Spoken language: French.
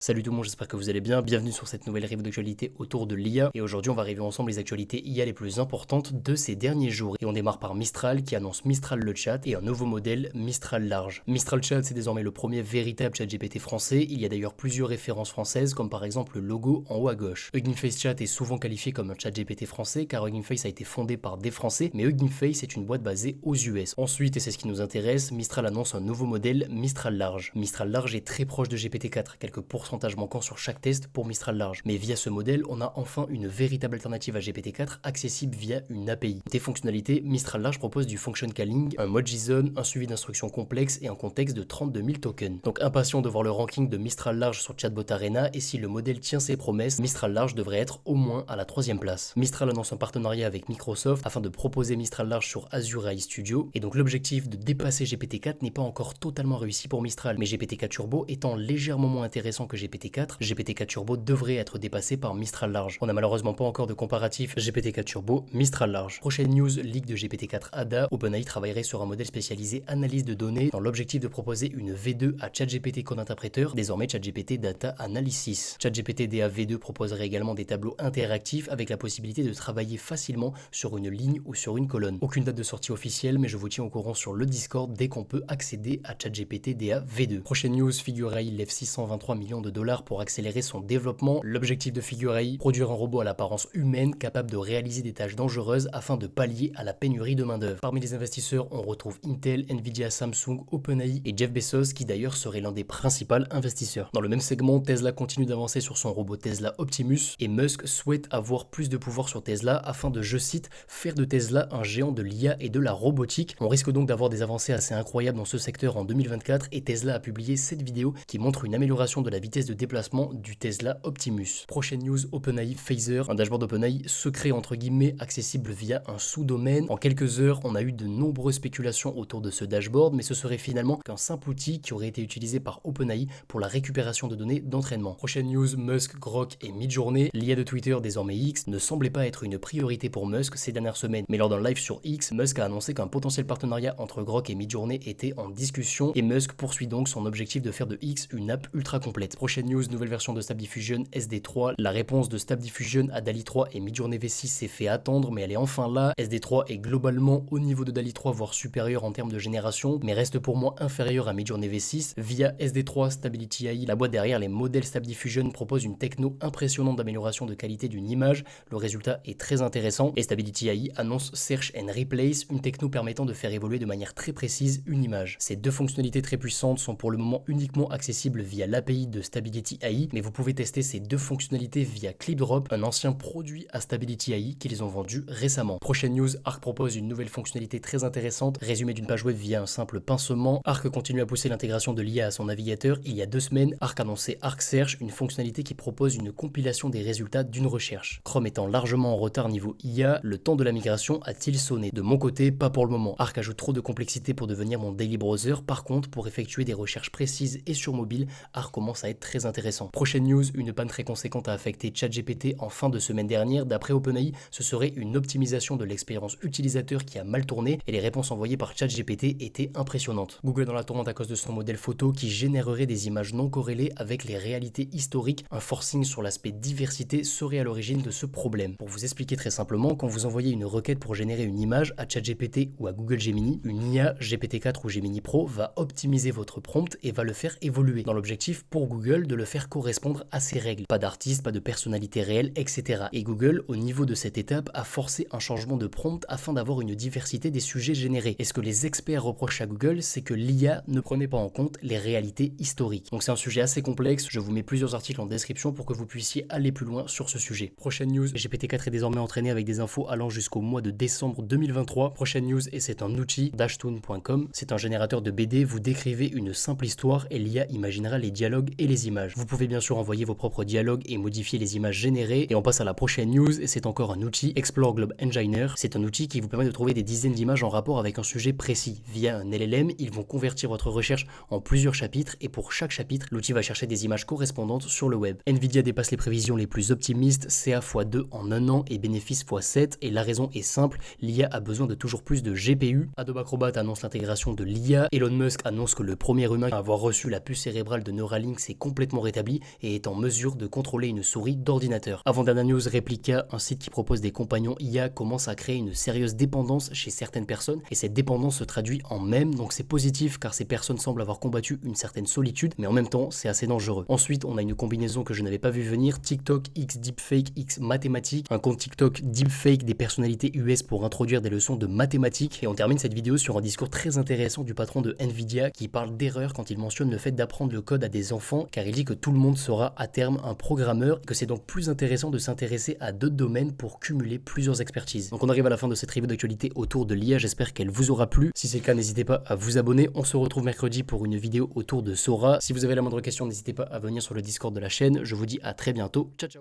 Salut tout le monde, j'espère que vous allez bien. Bienvenue sur cette nouvelle revue d'actualité autour de l'IA. Et aujourd'hui, on va review ensemble les actualités IA les plus importantes de ces derniers jours. Et on démarre par Mistral qui annonce Mistral le chat et un nouveau modèle Mistral large. Mistral chat, c'est désormais le premier véritable chat GPT français. Il y a d'ailleurs plusieurs références françaises, comme par exemple le logo en haut à gauche. Hugging Face Chat est souvent qualifié comme un chat GPT français car Hugging Face a été fondé par des Français, mais Hugging Face est une boîte basée aux US. Ensuite, et c'est ce qui nous intéresse, Mistral annonce un nouveau modèle Mistral large. Mistral large est très proche de GPT-4, quelques pourcentages manquants sur chaque test pour Mistral large. Mais via ce modèle, on a enfin une véritable alternative à GPT-4 accessible via une API. Des fonctionnalités, Mistral large propose du function calling, un mode JSON, un suivi d'instructions complexes et un contexte de 32 000 tokens. Donc impatient de voir le ranking de Mistral large sur Chatbot Arena, et si le modèle tient ses promesses, Mistral large devrait être au moins à la 3e place. Mistral annonce un partenariat avec Microsoft afin de proposer Mistral large sur Azure AI Studio, et donc l'objectif de dépasser GPT-4 n'est pas encore totalement réussi pour Mistral, mais GPT-4 Turbo étant légèrement moins intéressant que GPT-4, GPT-4 Turbo devrait être dépassé par Mistral large. On n'a malheureusement pas encore de comparatif GPT-4 Turbo, Mistral large. Prochaine news, leak de GPT-4 ADA, OpenAI travaillerait sur un modèle spécialisé analyse de données dans l'objectif de proposer une V2 à ChatGPT Code Interpréteur, désormais ChatGPT Data Analysis. ChatGPT DA V2 proposerait également des tableaux interactifs avec la possibilité de travailler facilement sur une ligne ou sur une colonne. Aucune date de sortie officielle, mais je vous tiens au courant sur le Discord dès qu'on peut accéder à ChatGPT DA V2. Prochaine news, Figure AI lève 623 millions de dollars pour accélérer son développement. L'objectif de Figure AI, produire un robot à l'apparence humaine capable de réaliser des tâches dangereuses afin de pallier à la pénurie de main-d'œuvre. Parmi les investisseurs, on retrouve Intel, Nvidia, Samsung, OpenAI et Jeff Bezos qui d'ailleurs serait l'un des principaux investisseurs. Dans le même segment, Tesla continue d'avancer sur son robot Tesla Optimus et Musk souhaite avoir plus de pouvoir sur Tesla afin de, je cite, faire de Tesla un géant de l'IA et de la robotique. On risque donc d'avoir des avancées assez incroyables dans ce secteur en 2024 et Tesla a publié cette vidéo qui montre une amélioration de la vitesse de déplacement du Tesla Optimus. Prochaine news, OpenAI Phaser, un dashboard OpenAI secret entre guillemets accessible via un sous-domaine. En quelques heures, on a eu de nombreuses spéculations autour de ce dashboard, mais ce serait finalement qu'un simple outil qui aurait été utilisé par OpenAI pour la récupération de données d'entraînement. Prochaine news, Musk, Grok et Midjourney. L'IA de Twitter, désormais X, ne semblait pas être une priorité pour Musk ces dernières semaines, mais lors d'un live sur X, Musk a annoncé qu'un potentiel partenariat entre Grok et Midjourney était en discussion et Musk poursuit donc son objectif de faire de X une app ultra complète. Prochaine news, nouvelle version de Stable Diffusion SD3. La réponse de Stable Diffusion à DALL-E 3 et Midjourney V6 s'est fait attendre, mais elle est enfin là. SD3 est globalement au niveau de DALL-E 3, voire supérieur en termes de génération, mais reste pour moi inférieur à Midjourney V6. Via SD3 Stability AI, la boîte derrière les modèles Stable Diffusion propose une techno impressionnante d'amélioration de qualité d'une image. Le résultat est très intéressant et Stability AI annonce Search and Replace, une techno permettant de faire évoluer de manière très précise une image. Ces deux fonctionnalités très puissantes sont pour le moment uniquement accessibles via l'API de Stability AI, mais vous pouvez tester ces deux fonctionnalités via ClipDrop, un ancien produit à Stability AI qu'ils ont vendu récemment. Prochaine news, Arc propose une nouvelle fonctionnalité très intéressante, résumé d'une page web via un simple pincement. Arc continue à pousser l'intégration de l'IA à son navigateur. Il y a 2 semaines, Arc annonçait Arc Search, une fonctionnalité qui propose une compilation des résultats d'une recherche. Chrome étant largement en retard niveau IA, le temps de la migration a-t-il sonné? De mon côté, pas pour le moment. Arc ajoute trop de complexité pour devenir mon daily browser. Par contre, pour effectuer des recherches précises et sur mobile, Arc commence à être très intéressant. Prochaine news, une panne très conséquente a affecté ChatGPT en fin de semaine dernière. D'après OpenAI, ce serait une optimisation de l'expérience utilisateur qui a mal tourné et les réponses envoyées par ChatGPT étaient impressionnantes. Google dans la tourmente à cause de son modèle photo qui générerait des images non corrélées avec les réalités historiques. Un forcing sur l'aspect diversité serait à l'origine de ce problème. Pour vous expliquer très simplement, quand vous envoyez une requête pour générer une image à ChatGPT ou à Google Gemini, une IA GPT-4 ou Gemini Pro va optimiser votre prompt et va le faire évoluer, dans l'objectif pour Google de le faire correspondre à ses règles. Pas d'artiste, pas de personnalité réelle, etc. Et Google, au niveau de cette étape, a forcé un changement de prompt afin d'avoir une diversité des sujets générés. Et ce que les experts reprochent à Google, c'est que l'IA ne prenait pas en compte les réalités historiques. Donc c'est un sujet assez complexe, je vous mets plusieurs articles en description pour que vous puissiez aller plus loin sur ce sujet. Prochaine news, GPT-4 est désormais entraîné avec des infos allant jusqu'au mois de décembre 2023. Prochaine news, et c'est un outil, dashtoon.com, c'est un générateur de BD, vous décrivez une simple histoire et l'IA imaginera les dialogues et les images. Vous pouvez bien sûr envoyer vos propres dialogues et modifier les images générées. Et on passe à la prochaine news, et c'est encore un outil, Explore Globe Engineer. C'est un outil qui vous permet de trouver des dizaines d'images en rapport avec un sujet précis. Via un LLM, ils vont convertir votre recherche en plusieurs chapitres, et pour chaque chapitre, l'outil va chercher des images correspondantes sur le web. Nvidia dépasse les prévisions les plus optimistes, CA x2 en un an et bénéfice x7, et la raison est simple, l'IA a besoin de toujours plus de GPU. Adobe Acrobat annonce l'intégration de l'IA, Elon Musk annonce que le premier humain à avoir reçu la puce cérébrale de Neuralink s'est complètement rétabli et est en mesure de contrôler une souris d'ordinateur. Avant-dernière news, Replica, un site qui propose des compagnons IA, commence à créer une sérieuse dépendance chez certaines personnes et cette dépendance se traduit en mème, donc c'est positif car ces personnes semblent avoir combattu une certaine solitude, mais en même temps c'est assez dangereux. Ensuite, on a une combinaison que je n'avais pas vu venir, TikTok X deepfake X mathématiques, un compte TikTok deepfake des personnalités US pour introduire des leçons de mathématiques, et on termine cette vidéo sur un discours très intéressant du patron de Nvidia qui parle d'erreur quand il mentionne le fait d'apprendre le code à des enfants, car il dit que tout le monde sera à terme un programmeur et que c'est donc plus intéressant de s'intéresser à d'autres domaines pour cumuler plusieurs expertises. Donc on arrive à la fin de cette review d'actualité autour de l'IA, j'espère qu'elle vous aura plu. Si c'est le cas, n'hésitez pas à vous abonner. On se retrouve mercredi pour une vidéo autour de Sora. Si vous avez la moindre question, n'hésitez pas à venir sur le Discord de la chaîne. Je vous dis à très bientôt. Ciao ciao.